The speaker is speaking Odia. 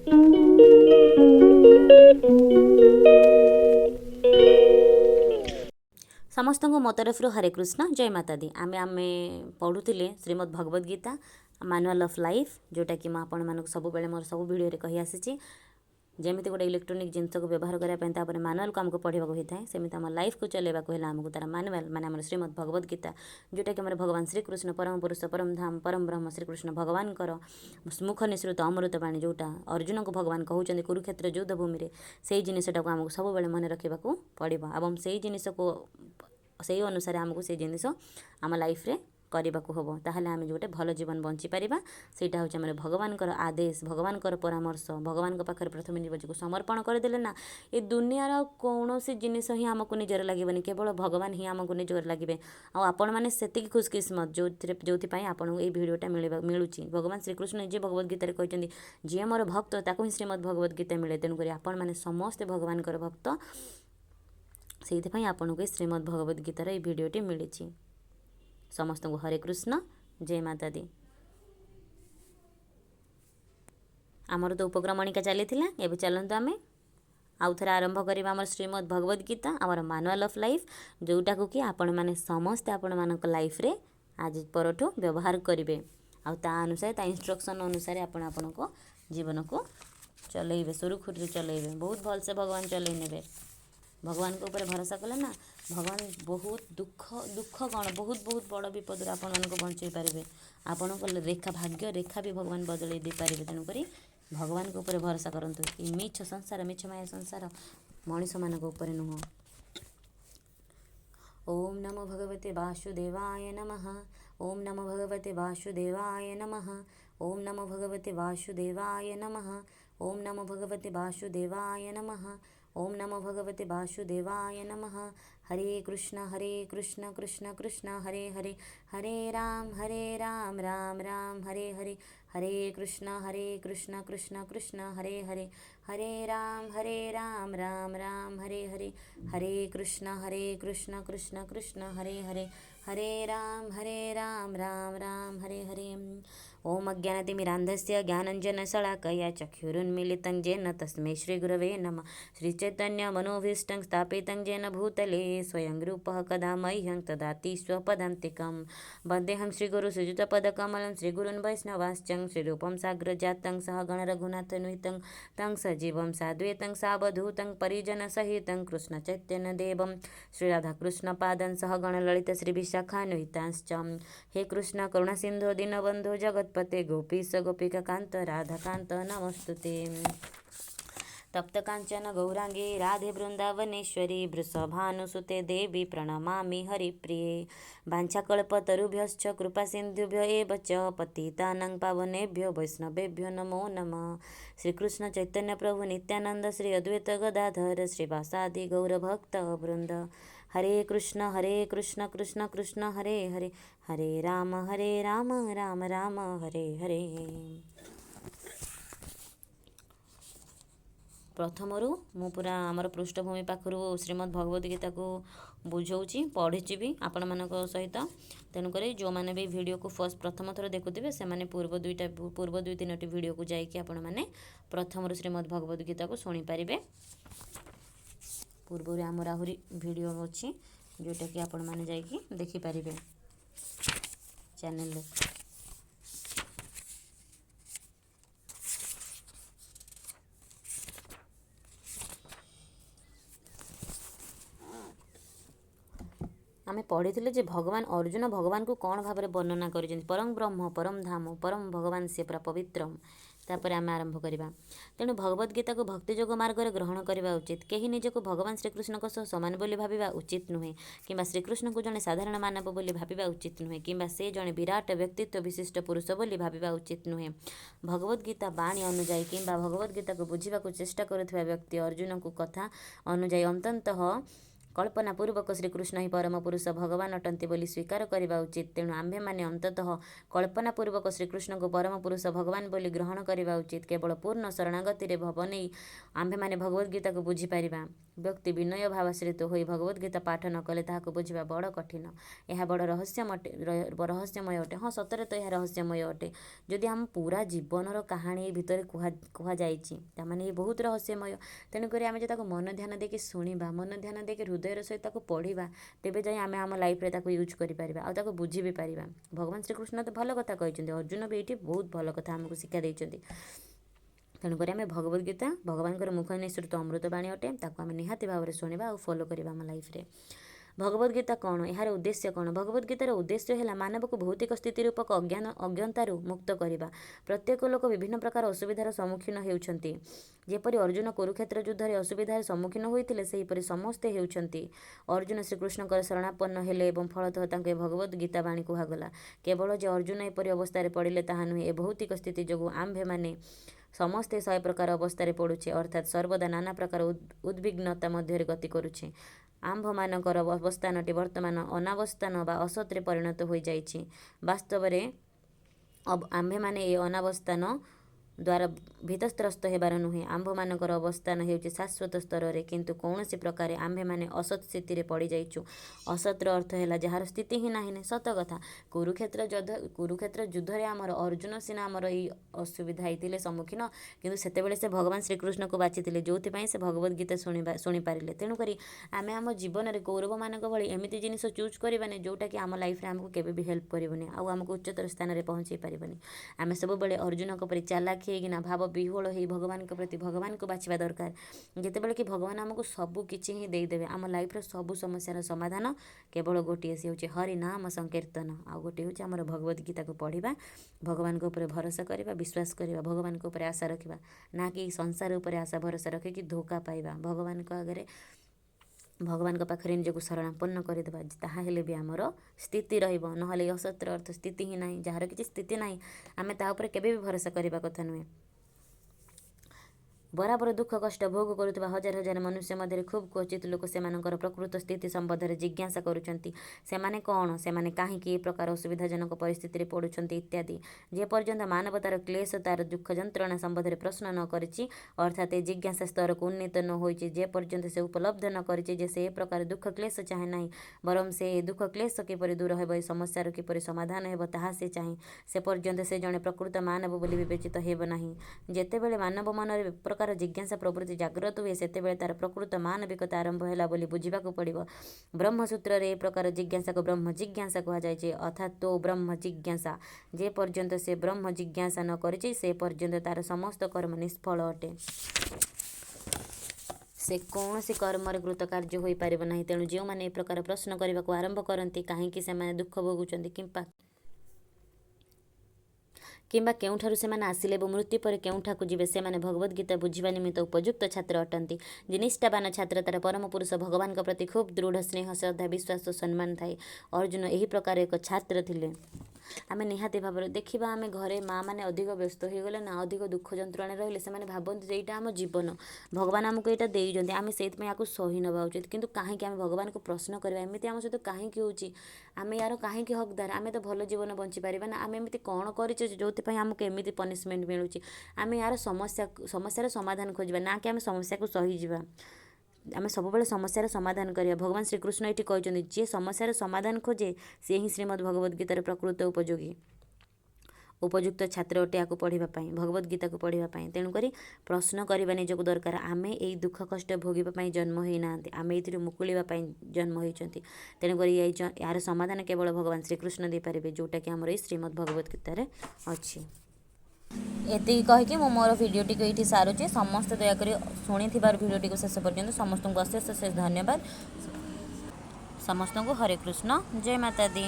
समस्त मो तरफ हरे कृष्ण जय माता दी। आमे पढ़ुले Shrimad Bhagavad Gita manual of life, जोटा कि मुझे सब बेले मोर सब वीडियो रे कही आसी। जमी गोटे इलेक्ट्रोनिक जिनस को व्यवहार करने मैनुअल को आमको पढ़ा होता है, सेमती आम लाइफ को चलैवाक आमको तार मैनुअल माने श्रीमद् भगवद गीता, जोटा कि भगवान श्रीकृष्ण परम पुरुष परम धाम परम ब्रह्म श्रीकृष्ण भगवान मुख निसृत अमृतवाणी, जोटा अर्जुन को भगवान कहते कुरुक्षेत्र युद्ध भूमि में, से जिनटा को आमको सब मन रखा पड़ो और से जिनस को से अनुसार आमको से जिन आम लाइफ रे करने को हम, ताहले आम जो भल जीवन बंची पारिबा। सेटा हूँ आम भगवान आदेश, भगवान परामर्श, भगवान पाखे प्रथम निज को समर्पण करदेले ना ये दुनियार कौन सी जिनिस ही आमको निजर लगे, केवल भगवान ही आमको निजर लगे। आपण मैंने से खुशकिस्मत जो आपको ये भिडटा मिलूँ। भगवान श्रीकृष्ण निजे भगवद गीता कहते जी मोर भक्त ताकू ही श्रीमद् भगवद गीता मिले, तेणुक आपण मैंने समस्ते भगवान भक्त, से आपको ये श्रीमद् भगवद गीतार ये भिडटी मिली। समस्त को हरे कृष्ण जय माता दी। आमर तो उपक्रमणिका चली एवं चलतु आम आउ थे आरंभ करवा आम श्रीमद् भगवद गीता आमर मैनुअल ऑफ लाइफ, जोटा को कि आपण मैंने समस्ते आपण मान लाइफ रे आज परठू व्यवहार करेंगे अनुसार इंस्ट्रक्शन अनुसार आपण जीवन को चलेबे, सुरुखुरु चलेबे, बहुत भलसे भगवान चल ने। भगवान के ऊपर भरोसा कले ना भगवान बहुत दुख कौन बहुत बहुत बड़ विपद आपण को बंचई पारे। आपण को रेखा भाग्य रेखा भी भगवान बदल दे पारे। तेणुक भगवान के ऊपर भरोसा करंतु। ये मिछ संसार मिछ माया संसार मनीष मान ऊपर नुह। ओम नमो भगवते वासुदेवाय नमः। ओम नमो भगवते वासुदेवाय नमः। ओम नमो भगवते वासुदेवाय नमः। ओम नमो भगवते वासुदेवाय नमः। ओम नमो भगवते वासुदेवाय नमः। हरे कृष्ण कृष्ण कृष्ण हरे हरे, हरे राम राम राम हरे हरे, हरे कृष्ण कृष्ण कृष्ण हरे हरे, हरे राम राम राम हरे हरे, हरे कृष्ण कृष्ण कृष्ण हरे हरे, हरे राम राम राम हरे हरे। ओम अज्ञानतिमिरान्धस्य ज्ञानञ्जनशलाकया चक्षुरुन्मीलितं येन तस्मै श्रीगुरवे नमः। श्रीचैतन्यमनोभीष्टं स्थापितं येन भूतले स्वयं रूपः कदा मह्यं ददाति स्वपदान्तिकं। वन्देऽहं श्रीगुरुश्रीयुतपदकमलं श्रीगुरून् वैष्णवांश्च श्रीरूपं साग्रजातं सह गणरघुनाथान्वितं तं सजीवं साद्वैतं सावधूतं परिजनसहितं कृष्णचैतन्यदेवं श्रीराधाकृष्णपादं सह गणललित श्रीविशाखान्वितांश्च। हे कृष्ण करुणासिन्धो दीनबन्धो जगत्पते गोपीश गोपिकान्त राधाकान्त नमस्तुते। तप्त कांचन गौरांगी राधे वृंदावनेश्वरी वृषभानुसुते देवी प्रणमामि हरिप्रिये। वाञ्छाकल्पतरुभ्यश्च कृपासिन्धुभ्य एव च पतितानां पावनेभ्यो वैष्णवेभ्यो नमो नमः। श्रीकृष्ण चैतन्य प्रभु नित्यानंद श्री अद्वैत गदाधर श्रीवासादि गौरभक्तवृंद। हरे कृष्ण कृष्ण कृष्ण हरे हरे, हरे राम राम राम हरे हरे। प्रथमरू मु पूरा आमर पृष्ठभूमि पाखु श्रीमद् भगवद गीता को बुझाऊँगी पढ़ी भी आपण मान सहित। तेणुक जो मैंने भी वीडियो को फर्स्ट प्रथम थर देखुवे से मैंने पूर्व दुई तीन वीडियो को जाकि आपण मैंने प्रथम श्रीमद् भगवद गीता को शुणी पारे। पूर्व आमर आहरी वीडियो अच्छी जोटा कि आपण मैंने जाकि देखिपारे चैनल। आमे पढ़ी जे भगवान अर्जुन भगवान को कौन भाव में वर्णना कर परम ब्रह्म परम धाम परम भगवान से पूरा पवित्रम। तापर आम आरंभ करवा। तेणु भगवद गीता को भक्तियोग मार्ग में ग्रहण करवा उचित। कहीं निजक भगवान श्रीकृष्ण समान बोली भाविबा उचित नुहे, किंबा श्रीकृष्ण को जड़े साधारण मानव बोली भाविबा उचित नुहे, किंबा से जड़े विराट व्यक्तित्व विशिष्ट पुरुष बोली भाविबा उचित नुहे। भगवद गीता बाणी अनुजाई किंबा भगवद गीता को बुझा चेष्टा करुवा व्यक्ति अर्जुन को कथा अनुजाई अंततः କଳ୍ପନା ପୂର୍ବକ ଶ୍ରୀକୃଷ୍ଣ ହିଁ ପରମ ପୁରୁଷ ଭଗବାନ ଅଟନ୍ତି ବୋଲି ସ୍ୱୀକାର କରିବା ଉଚିତ। ତେଣୁ ଆମ୍ଭେମାନେ ଅନ୍ତତଃ କଳ୍ପନା ପୂର୍ବକ ଶ୍ରୀକୃଷ୍ଣଙ୍କୁ ପରମ ପୁରୁଷ ଭଗବାନ ବୋଲି ଗ୍ରହଣ କରିବା ଉଚିତ। କେବଳ ପୂର୍ଣ୍ଣ ଶରଣାଗତିରେ ଭାବ ନେଇ ଆମ୍ଭେମାନେ ଭଗବଦ ଗୀତାକୁ ବୁଝିପାରିବା। ବ୍ୟକ୍ତି ବିନୟ ଭାବାଶ୍ରିତ ହୋଇ ଭଗବଦ ଗୀତା ପାଠ ନ କଲେ ତାହାକୁ ବୁଝିବା ବଡ଼ କଠିନ। ଏହା ବଡ଼ ରହସ୍ୟମୟ ଅଟେ। ହଁ, ସତରେ ତ ଏହା ରହସ୍ୟମୟ ଅଟେ। ଯଦି ଆମ ପୁରା ଜୀବନର କାହାଣୀ ଏ ଭିତରେ କୁହାଯାଇଛି, ତାମାନେ ଏ ବହୁତ ରହସ୍ୟମୟ। ତେଣୁକରି ଆମେ ଯଦି ତାକୁ ମନ ଧ୍ୟାନ ଦେଇକି ଶୁଣିବା, ମନ ଧ୍ୟାନ ଦେଇକି ହୃଦୟର ସହିତ ତାକୁ ପଢ଼ିବା, ତେବେ ଯାଇ ଆମେ ଆମ ଲାଇଫ୍ରେ ତାକୁ ୟୁଜ୍ କରିପାରିବା ଆଉ ତାକୁ ବୁଝି ବି ପାରିବା। ଭଗବାନ ଶ୍ରୀକୃଷ୍ଣ ତ ଭଲ କଥା କହିଛନ୍ତି, ଅର୍ଜୁନ ବି ଏଇଠି ବହୁତ ଭଲ କଥା ଆମକୁ ଶିକ୍ଷା ଦେଇଛନ୍ତି। ତେଣୁକରି ଆମେ ଭଗବଦ ଗୀତା ଭଗବାନଙ୍କର ମୁଖ ନିଃସୃତ ଅମୃତବାଣୀ ଅଟେ। ତାକୁ ଆମେ ନିହାତି ଭାବରେ ଶୁଣିବା ଆଉ ଫଲୋ କରିବା ଆମ ଲାଇଫ୍ରେ। ଭଗବଦ ଗୀତା କ'ଣ? ଏହାର ଉଦ୍ଦେଶ୍ୟ କ'ଣ? ଭଗବଦ ଗୀତାର ଉଦ୍ଦେଶ୍ୟ ହେଲା ମାନବକୁ ଭୌତିକ ସ୍ଥିତି ରୂପକ ଅଜ୍ଞତାରୁ ମୁକ୍ତ କରିବା। ପ୍ରତ୍ୟେକ ଲୋକ ବିଭିନ୍ନ ପ୍ରକାର ଅସୁବିଧାର ସମ୍ମୁଖୀନ ହେଉଛନ୍ତି। ଯେପରି ଅର୍ଜୁନ କୁରୁକ୍ଷେତ୍ର ଯୁଦ୍ଧରେ ଅସୁବିଧାର ସମ୍ମୁଖୀନ ହୋଇଥିଲେ, ସେହିପରି ସମସ୍ତେ ହେଉଛନ୍ତି। ଅର୍ଜୁନ ଶ୍ରୀକୃଷ୍ଣଙ୍କର ଶରଣାପନ୍ନ ହେଲେ ଏବଂ ଫଳତଃ ତାଙ୍କୁ ଏ ଭଗବଦ ଗୀତା ବାଣୀ କୁହାଗଲା। କେବଳ ଯେ ଅର୍ଜୁନ ଏପରି ଅବସ୍ଥାରେ ପଡ଼ିଲେ ତାହା ନୁହେଁ। ଏ ଭୌତିକ ସ୍ଥିତି ଯୋଗୁଁ ଆମ୍ଭେମାନେ ସମସ୍ତେ 100 ପ୍ରକାର ଅବସ୍ଥାରେ ପଡ଼ୁଛେ, ଅର୍ଥାତ୍ ସର୍ବଦା ନାନା ପ୍ରକାର ଉଦ୍ବିଗ୍ନତା ମଧ୍ୟରେ ଗତି କରୁଛେ। ଆମ୍ଭମାନଙ୍କର ଅବସ୍ଥାନଟି ବର୍ତ୍ତମାନ ଅନାବସ୍ଥାନ ବା ଅସତରେ ପରିଣତ ହୋଇଯାଇଛି। ବାସ୍ତବରେ ଆମ୍ଭେମାନେ ଏ ଅନାବସ୍ଥାନ ଦ୍ୱାରା ଭୀତତ୍ରସ୍ତ ହେବାର ନୁହେଁ। ଆମ୍ଭମାନଙ୍କର ଅବସ୍ଥାନ ହେଉଛି ଶାଶ୍ୱତ ସ୍ତରରେ, କିନ୍ତୁ କୌଣସି ପ୍ରକାରେ ଆମ୍ଭେମାନେ ଅସତ୍ ସ୍ଥିତିରେ ପଡ଼ିଯାଇଛୁ। ଅସତର ଅର୍ଥ ହେଲା ଯାହାର ସ୍ଥିତି ହିଁ ନାହିଁ। ସତ କଥା, କୁରୁକ୍ଷେତ୍ର ଯୁଦ୍ଧରେ ଆମର ଅର୍ଜୁନ ସିନା ଆମର ଏଇ ଅସୁବିଧା ହେଇଥିଲେ ସମ୍ମୁଖୀନ, କିନ୍ତୁ ସେତେବେଳେ ସେ ଭଗବାନ ଶ୍ରୀକୃଷ୍ଣକୁ ବାଛିଥିଲେ, ଯେଉଁଥିପାଇଁ ସେ ଭଗବଦ ଗୀତା ଶୁଣିପାରିଲେ। ତେଣୁକରି ଆମେ ଆମ ଜୀବନରେ କୌରବମାନଙ୍କ ଭଳି ଏମିତି ଜିନିଷ ଚୁଜ୍ କରିବାନି ଯେଉଁଟାକି ଆମ ଲାଇଫ୍ରେ ଆମକୁ କେବେ ବି ହେଲ୍ପ କରିବନି ଆଉ ଆମକୁ ଉଚ୍ଚତର ସ୍ଥାନରେ ପହଞ୍ଚାଇ ପାରିବନି। ଆମେ ସବୁବେଳେ ଅର୍ଜୁନଙ୍କ ପରି ଚାଲାକ ହେଇକିନା ଭାବ ବିହ୍ୱଳ ହେଇ ଭଗବାନଙ୍କ ପ୍ରତି ଭଗବାନଙ୍କୁ ବାଛିବା ଦରକାର। ଯେତେବେଳେ କି ଭଗବାନ ଆମକୁ ସବୁ କିଛି ହିଁ ଦେଇଦେବେ। ଆମ ଲାଇଫ୍ର ସବୁ ସମସ୍ୟାର ସମାଧାନ କେବଳ ଗୋଟିଏ, ସେ ହେଉଛି ହରି ନାମ ସଂକୀର୍ତ୍ତନ। ଆଉ ଗୋଟିଏ ହେଉଛି ଆମର ଭଗବଦ ଗୀତାକୁ ପଢ଼ିବା, ଭଗବାନଙ୍କ ଉପରେ ଭରସା କରିବା, ବିଶ୍ୱାସ କରିବା, ଭଗବାନଙ୍କ ଉପରେ ଆଶା ରଖିବା, ନା କି ସଂସାର ଉପରେ ଆଶା ଭରସା ରଖିକି ଧୋକା ପାଇବା। ଭଗବାନଙ୍କ ପାଖରେ ନିଜକୁ ଶରଣାପନ୍ନ କରିଦେବା, ତାହା ହେଲେ ବି ଆମର ସ୍ଥିତି ରହିବ। ନହେଲେ ଅସତର ଅର୍ଥ ସ୍ଥିତି ହିଁ ନାହିଁ। ଯାହାର କିଛି ସ୍ଥିତି ନାହିଁ, ଆମେ ତା ଉପରେ କେବେ ବି ଭରସା କରିବା କଥା ନୁହେଁ। ବରାବର ଦୁଃଖ କଷ୍ଟ ଭୋଗ କରୁଥିବା ହଜାର ହଜାର ମନୁଷ୍ୟ ମଧ୍ୟରେ ଖୁବ୍ କ୍ୱଚିତ ଲୋକ ସେମାନଙ୍କର ପ୍ରକୃତ ସ୍ଥିତି ସମ୍ବନ୍ଧରେ ଜିଜ୍ଞାସା କରୁଛନ୍ତି। ସେମାନେ କ'ଣ, ସେମାନେ କାହିଁକି ଏ ପ୍ରକାର ଅସୁବିଧାଜନକ ପରିସ୍ଥିତିରେ ପଡ଼ୁଛନ୍ତି ଇତ୍ୟାଦି। ଯେପର୍ଯ୍ୟନ୍ତ ମାନବତାର କ୍ଲେଶ ତାର ଦୁଃଖ ଯନ୍ତ୍ରଣା ସମ୍ବନ୍ଧରେ ପ୍ରଶ୍ନ ନ କରିଛି, ଅର୍ଥାତ୍ ଏ ଜିଜ୍ଞାସା ସ୍ତରକୁ ଉନ୍ନୀତ ନ ହୋଇଛି, ଯେପର୍ଯ୍ୟନ୍ତ ସେ ଉପଲବ୍ଧ ନ କରିଛି ଯେ ସେ ଏ ପ୍ରକାର ଦୁଃଖ କ୍ଲେଶ ଚାହେଁ ନାହିଁ, ବରଂ ସେ ଏ ଦୁଃଖ କ୍ଲେଶ କିପରି ଦୂର ହେବ, ଏ ସମସ୍ୟାର କିପରି ସମାଧାନ ହେବ ତାହା ସେ ଚାହେଁ, ସେ ପର୍ଯ୍ୟନ୍ତ ସେ ଜଣେ ପ୍ରକୃତ ମାନବ ବୋଲି ବିବେଚିତ ହେବ ନାହିଁ। ଯେତେବେଳେ ମାନବ ମନରେ ଏ ପ୍ରକାର ଜିଜ୍ଞାସା ପ୍ରବୃତ୍ତି ଜାଗ୍ରତ ହୁଏ, ସେତେବେଳେ ତାର ପ୍ରକୃତ ମାନବିକତା ଆରମ୍ଭ ହେଲା ବୋଲି ବୁଝିବାକୁ ପଡ଼ିବ। ବ୍ରହ୍ମସୂତ୍ରରେ ଏ ପ୍ରକାର ଜିଜ୍ଞାସାକୁ ବ୍ରହ୍ମ ଜିଜ୍ଞାସା କୁହାଯାଇଛି, ଅର୍ଥାତ୍ ତୋ ବ୍ରହ୍ମ ଜିଜ୍ଞାସା। ଯେ ପର୍ଯ୍ୟନ୍ତ ସେ ବ୍ରହ୍ମ ଜିଜ୍ଞାସା ନ କରିଛି, ସେ ପର୍ଯ୍ୟନ୍ତ ତାର ସମସ୍ତ କର୍ମ ନିଷ୍ଫଳ ଅଟେ। ସେ କୌଣସି କର୍ମରେ କୃତକାର୍ଯ୍ୟ ହୋଇପାରିବ ନାହିଁ। ତେଣୁ ଯେଉଁମାନେ ଏ ପ୍ରକାର ପ୍ରଶ୍ନ କରିବାକୁ ଆରମ୍ଭ କରନ୍ତି, କାହିଁକି ସେମାନେ ଦୁଃଖ ଭୋଗୁଛନ୍ତି କିମ୍ବା କେଉଁଠାରୁ ସେମାନେ ଆସିଲେ ଏବଂ ମୃତ୍ୟୁ ପରେ କେଉଁଠାକୁ ଯିବେ, ସେମାନେ ଭଗବଦ ଗୀତା ବୁଝିବା ନିମିତ୍ତ ଉପଯୁକ୍ତ ଛାତ୍ର ଅଟନ୍ତି। ଯେ ନିଷ୍ଠାବାନ ଛାତ୍ର, ତାର ପରମ ପୁରୁଷ ଭଗବାନଙ୍କ ପ୍ରତି ଖୁବ୍ ଦୃଢ଼ ସ୍ନେହ, ଶ୍ରଦ୍ଧା, ବିଶ୍ୱାସ ଓ ସମ୍ମାନ ଥାଏ। ଅର୍ଜୁନ ଏହି ପ୍ରକାର ଏକ ଛାତ୍ର ଥିଲେ। ଆମେ ନିହାତି ଭାବରେ ଦେଖିବା, ଆମେ ଘରେ ମାଆ ମାନେ ଅଧିକ ବ୍ୟସ୍ତ ହୋଇଗଲେ ନା, ଅଧିକ ଦୁଃଖ ଯନ୍ତ୍ରଣାରେ ରହିଲେ, ସେମାନେ ଭାବନ୍ତି ଯେ ଏଇଟା ଆମ ଜୀବନ, ଭଗବାନ ଆମକୁ ଏଇଟା ଦେଇଛନ୍ତି, ଆମେ ସେଇଥିପାଇଁ ୟାକୁ ସହି ନେବା ଉଚିତ। କିନ୍ତୁ କାହିଁକି ଆମେ ଭଗବାନଙ୍କୁ ପ୍ରଶ୍ନ କରିବା, ଏମିତି ଆମ ସହିତ କାହିଁକି ହେଉଛି, ଆମେ ୟାର କାହିଁକି ହକଦାର, ଆମେ ତ ଭଲ ଜୀବନ ବଞ୍ଚିପାରିବା ନା, ଆମେ ଏମିତି କ'ଣ କରିଛେ ଯେଉଁଥିପାଇଁ ଆମକୁ ଏମିତି ପନିସମେଣ୍ଟ ମିଳୁଛି। ଆମେ ୟାର ସମସ୍ୟାର ସମାଧାନ ଖୋଜିବା, ନା କି ଆମେ ସମସ୍ୟାକୁ ସହିଯିବା। ଆମେ ସବୁବେଳେ ସମସ୍ୟାର ସମାଧାନ କରିବା। ଭଗବାନ ଶ୍ରୀକୃଷ୍ଣ ଏଠି କହିଛନ୍ତି, ଯିଏ ସମସ୍ୟାର ସମାଧାନ ଖୋଜେ, ସେ ହିଁ ଶ୍ରୀମଦ୍ ଭଗବଦ ଗୀତାର ପ୍ରକୃତ ଉପଯୁକ୍ତ ଛାତ୍ର ଅଟେ ୟାକୁ ପଢ଼ିବା ପାଇଁ, ଭଗବଦ ଗୀତାକୁ ପଢ଼ିବା ପାଇଁ। ତେଣୁକରି ପ୍ରଶ୍ନ କରିବା ନିଜକୁ ଦରକାର, ଆମେ ଏଇ ଦୁଃଖ କଷ୍ଟ ଭୋଗିବା ପାଇଁ ଜନ୍ମ ହୋଇନାହାନ୍ତି, ଆମେ ଏଇଥିରୁ ମୁକୁଳିବା ପାଇଁ ଜନ୍ମ ହୋଇଛନ୍ତି। ତେଣୁକରି ଏହାର ସମାଧାନ କେବଳ ଭଗବାନ ଶ୍ରୀକୃଷ୍ଣ ଦେଇପାରିବେ, ଯେଉଁଟାକି ଆମର ଏଇ ଶ୍ରୀମଦ୍ ଭଗବଦ ଗୀତାରେ ଅଛି। ଏତିକି କହିକି ମୁଁ ମୋର ଭିଡ଼ିଓଟିକୁ ଏଇଠି ସାରୁଛି। ସମସ୍ତେ ଦୟାକରି ଶୁଣିଥିବାରୁ ଭିଡ଼ିଓଟିକୁ ଶେଷ ପର୍ଯ୍ୟନ୍ତ ସମସ୍ତଙ୍କୁ ଅଶେଷ ଅଶେଷ ଧନ୍ୟବାଦ। ସମସ୍ତଙ୍କୁ ହରେ କୃଷ୍ଣ, ଜୟ ମାତା ଦି।